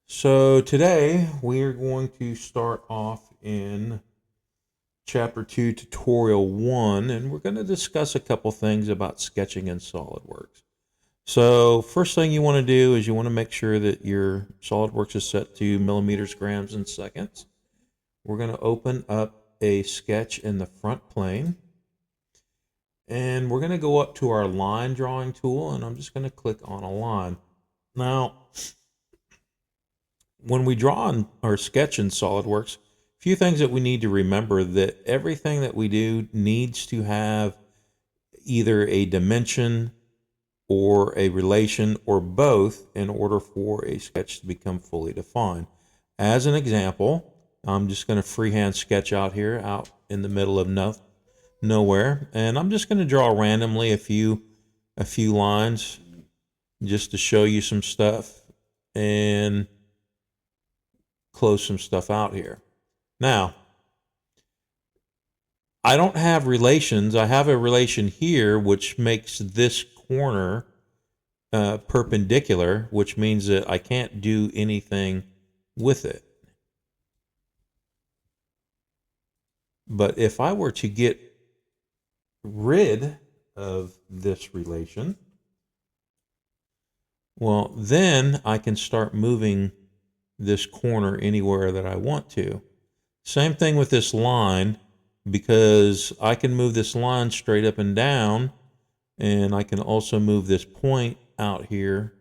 So today we are going to start off in Chapter 2, Tutorial 1, and we're going to discuss a couple things about sketching in SolidWorks. So first thing you want to do is you want to make sure that your SolidWorks is set to millimeters, grams, and seconds. We're going to open up a sketch in the front plane, and we're going to go up to our line drawing tool, and I'm just going to click on a line. Now, when we draw or sketch in SolidWorks, a few things that we need to remember: that everything that we do needs to have either a dimension or a relation or both in order for a sketch to become fully defined. As an example, I'm just going to freehand sketch out here, out in the middle of nowhere, and I'm just going to draw randomly a few lines just to show you some stuff and close some stuff out here. Now, I don't have relations. I have a relation here which makes this corner perpendicular, which means that I can't do anything with it. But if I were to get rid of this relation, well, then I can start moving this corner anywhere that I want to. Same thing with this line, because I can move this line straight up and down, and I can also move this point out here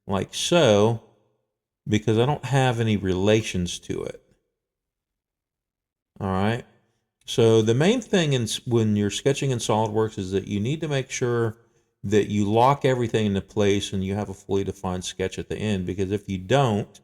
like so, because I don't have any relations to it. All right. So the main thing when you're sketching in SolidWorks is that you need to make sure that you lock everything into place and you have a fully defined sketch at the end, because if you don't,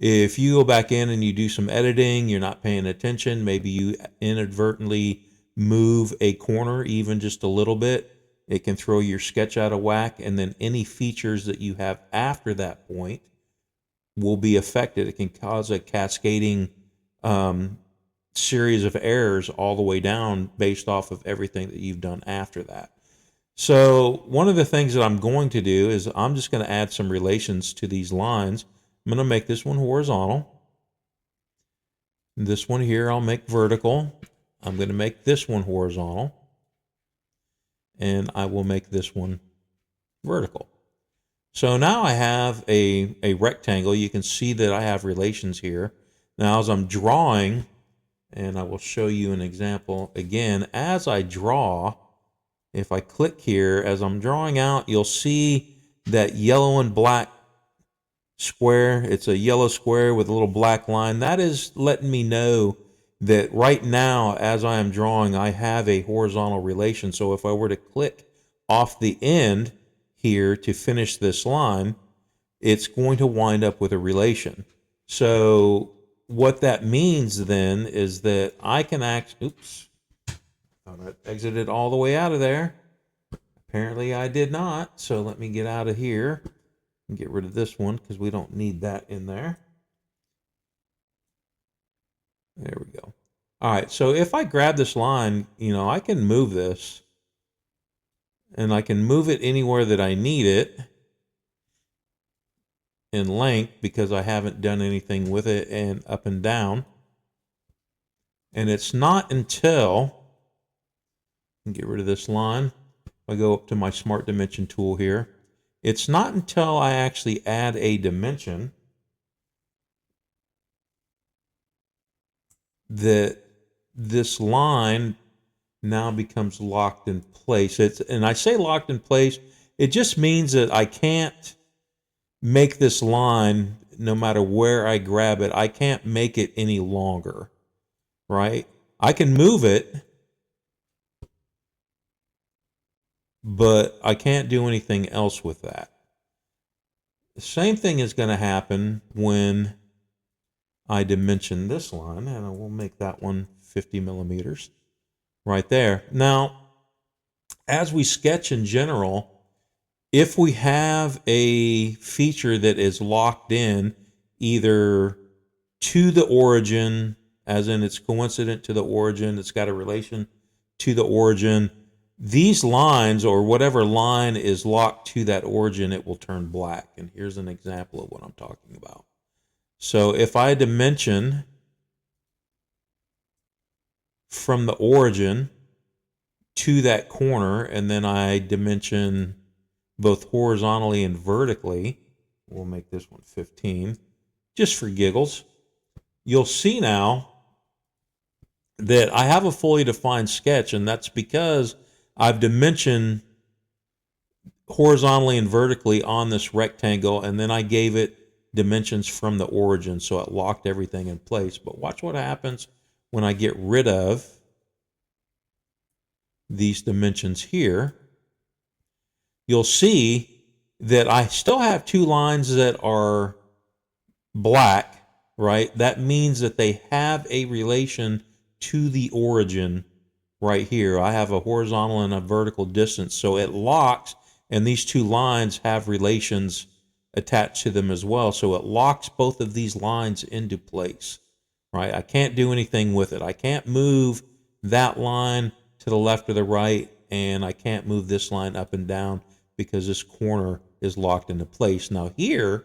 if you go back in and you do some editing, you're not paying attention, maybe you inadvertently move a corner even just a little bit, it can throw your sketch out of whack, and then any features that you have after that point will be affected. It can cause a cascading series of errors all the way down based off of everything that you've done after that. So one of the things that I'm going to do is I'm just going to add some relations to these lines. I'm going to make this one horizontal. This one here I'll make vertical. I'm going to make this one horizontal. And I will make this one vertical. So now I have a rectangle. You can see that I have relations here. Now as I'm drawing, and I will show you an example again, as I draw, if I click here, as I'm drawing out, you'll see that yellow and black square. It's a yellow square with a little black line. That is letting me know that right now, as I am drawing, I have a horizontal relation. So if I were to click off the end here to finish this line, it's going to wind up with a relation. So what that means then is that I can oops, thought I exited all the way out of there. Apparently I did not. So let me get out of here and get rid of this one because we don't need that in there. There we go. All right, so if I grab this line, I can move this, and I can move it anywhere that I need it in length because I haven't done anything with it, and up and down. And it's not until, get rid of this line, if I go up to my Smart Dimension tool here, it's not until I actually add a dimension that this line now becomes locked in place. And I say locked in place, it just means that I can't make this line, no matter where I grab it, I can't make it any longer, right? I can move it, but I can't do anything else with that. The same thing is going to happen when I dimension this line, and I will make that one 50 millimeters right there. Now, as we sketch in general, if we have a feature that is locked in either to the origin, as in it's coincident to the origin, it's got a relation to the origin, these lines, or whatever line is locked to that origin, it will turn black. And here's an example of what I'm talking about. So if I dimension from the origin to that corner, and then I dimension both horizontally and vertically, we'll make this one 15, just for giggles, you'll see now that I have a fully defined sketch, and that's because I've dimensioned horizontally and vertically on this rectangle, and then I gave it dimensions from the origin, so it locked everything in place. But watch what happens when I get rid of these dimensions here. You'll see that I still have two lines that are black, right? That means that they have a relation to the origin right here. I have a horizontal and a vertical distance, so it locks, and these two lines have relations attached to them as well. So it locks both of these lines into place, right? I can't do anything with it. I can't move that line to the left or the right, and I can't move this line up and down because this corner is locked into place. Now here,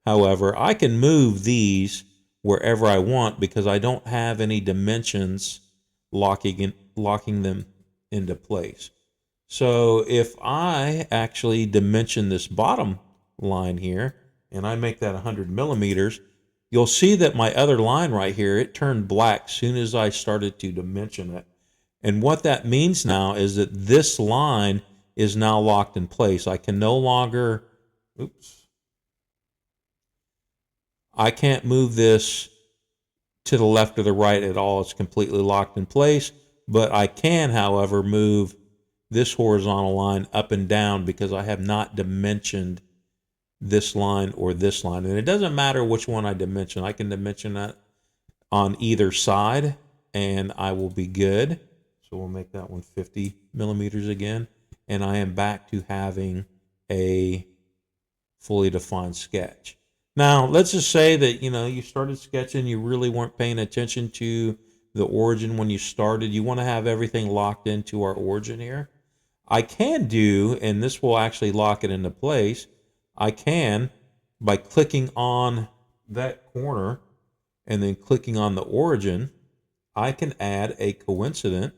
however, I can move these wherever I want because I don't have any dimensions locking them into place. So if I actually dimension this bottom line here, and I make that 100 millimeters, you'll see that my other line right here, it turned black as soon as I started to dimension it. And what that means now is that this line is now locked in place. I can no longer, I can't move this to the left or the right at all. It's completely locked in place. But I can, however, move this horizontal line up and down because I have not dimensioned this line or this line. And it doesn't matter which one I dimension. I can dimension that on either side, and I will be good. So we'll make that one 50 millimeters again. And I am back to having a fully defined sketch. Now, let's just say that, you started sketching, you really weren't paying attention to the origin when you started. You want to have everything locked into our origin here. I can do, and this will actually lock it into place, I can, by clicking on that corner and then clicking on the origin, I can add a coincident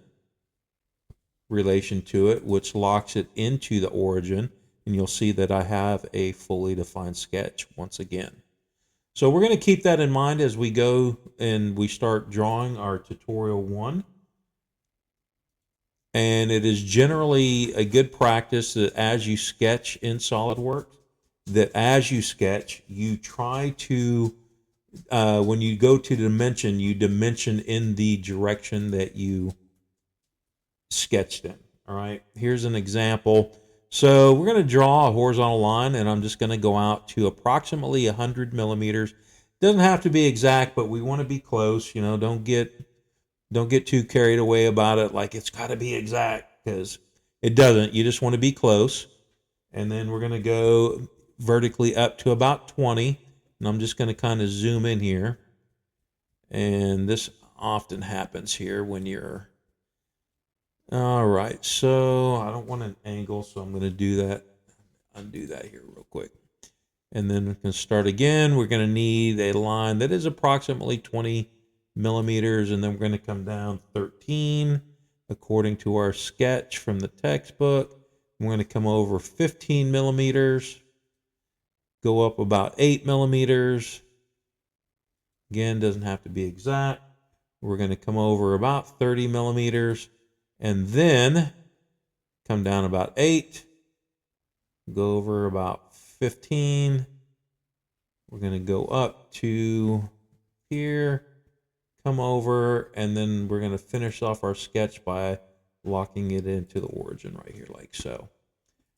relation to it, which locks it into the origin, and you'll see that I have a fully defined sketch once again. So we're going to keep that in mind as we go and we start drawing our tutorial 1. And it is generally a good practice that as you sketch in SolidWorks, that as you sketch, you try to, when you go to dimension, you dimension in the direction that you sketched in. All right, here's an example. So we're going to draw a horizontal line, and I'm just going to go out to approximately 100 millimeters. Doesn't have to be exact, but we want to be close. Don't get too carried away about it like it's got to be exact, because it doesn't. You just want to be close. And then we're going to go vertically up to about 20, and I'm just going to kind of zoom in here. And this often happens here when you're... All right, so I don't want an angle, so I'm going to do that. Undo that here real quick. And then we can start again. We're going to need a line that is approximately 20 millimeters, and then we're going to come down 13 according to our sketch from the textbook. We're going to come over 15 millimeters, go up about 8 millimeters. Again, doesn't have to be exact. We're going to come over about 30 millimeters, and then come down about 8, go over about 15. We're going to go up to here, come over, and then we're going to finish off our sketch by locking it into the origin right here, like so.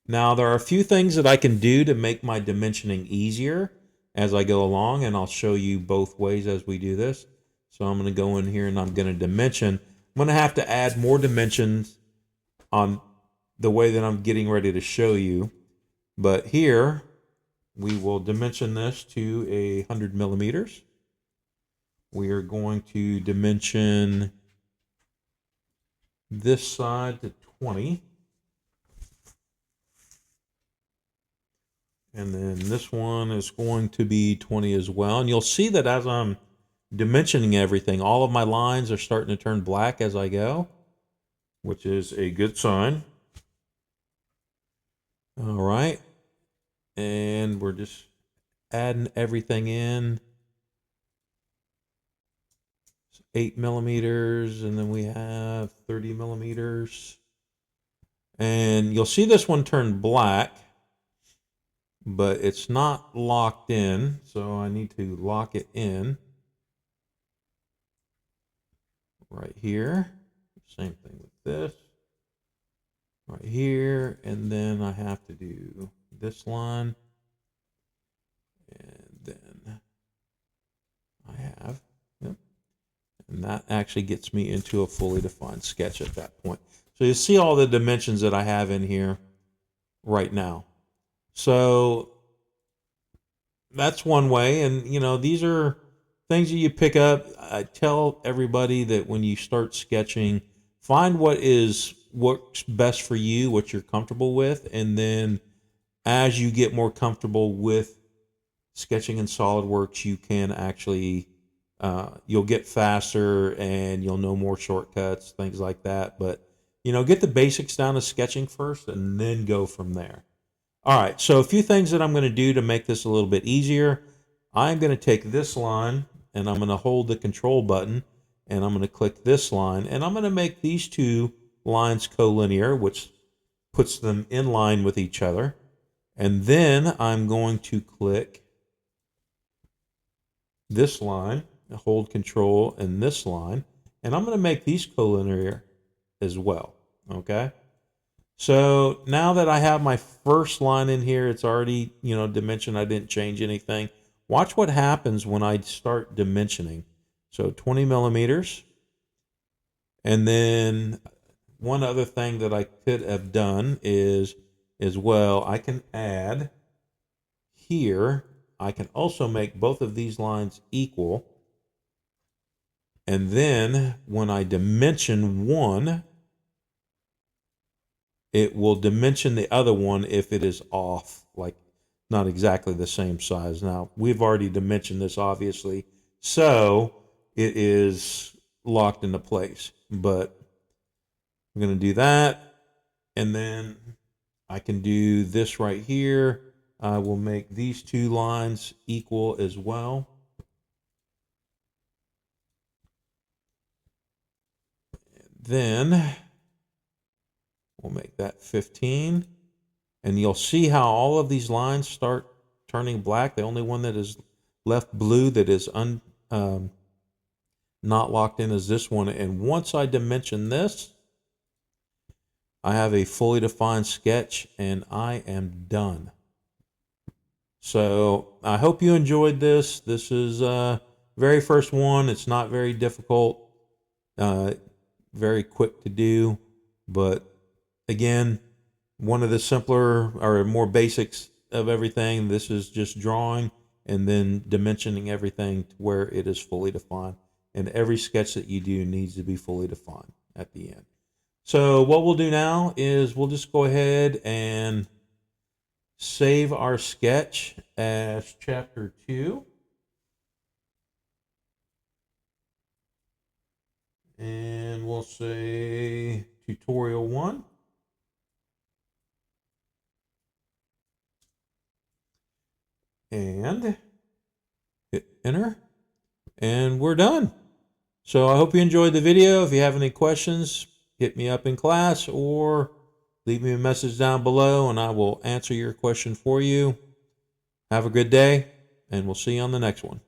Now, there are a few things that I can do to make my dimensioning easier as I go along, and I'll show you both ways as we do this. So I'm going to go in here and I'm going to dimension. I'm going to have to add more dimensions on the way that I'm getting ready to show you. But here, we will dimension this to 100 millimeters. We are going to dimension this side to 20. And then this one is going to be 20 as well. And you'll see that as I'm dimensioning everything, all of my lines are starting to turn black as I go, which is a good sign. All right. And we're just adding everything in. 8 millimeters, and then we have 30 millimeters. And you'll see this one turn black, but it's not locked in, so I need to lock it in right here. Same thing with this right here, and then I have to do this line, and then I have, yep, and that actually gets me into a fully defined sketch at that point. So you see all the dimensions that I have in here right now. So that's one way, and you know, these are things that you pick up. I tell everybody that when you start sketching, find what works best for you, what you're comfortable with, and then as you get more comfortable with sketching in SolidWorks, you can actually you'll get faster and you'll know more shortcuts, things like that. But you know, get the basics down of sketching first, and then go from there. All right, so a few things that I'm going to do to make this a little bit easier. I'm going to take this line, and I'm going to hold the control button, and I'm going to click this line, and I'm going to make these two lines collinear, which puts them in line with each other. And then I'm going to click this line, hold control, and this line, and I'm going to make these collinear as well, okay? So now that I have my first line in here, it's already, you know, dimension. I didn't change anything. Watch what happens when I start dimensioning. So 20 millimeters. And then one other thing that I could have done is, as well, I can add here. I can also make both of these lines equal. And then when I dimension one, it will dimension the other one if it is off, like not exactly the same size. Now, we've already dimensioned this, obviously, so it is locked into place. But I'm going to do that, and then I can do this right here. I will make these two lines equal as well. Then we'll make that 15. And you'll see how all of these lines start turning black. The only one that is left blue that is not locked in is this one. And once I dimension this, I have a fully defined sketch, and I am done. So I hope you enjoyed this. This is very first one. It's not very difficult, very quick to do. But again, one of the simpler or more basics of everything. This is just drawing and then dimensioning everything to where it is fully defined. And every sketch that you do needs to be fully defined at the end. So what we'll do now is we'll just go ahead and save our sketch as chapter 2. And we'll say tutorial 1. And hit enter, and we're done. So I hope you enjoyed the video. If you have any questions, hit me up in class or leave me a message down below and I will answer your question for you. Have a good day, and we'll see you on the next one.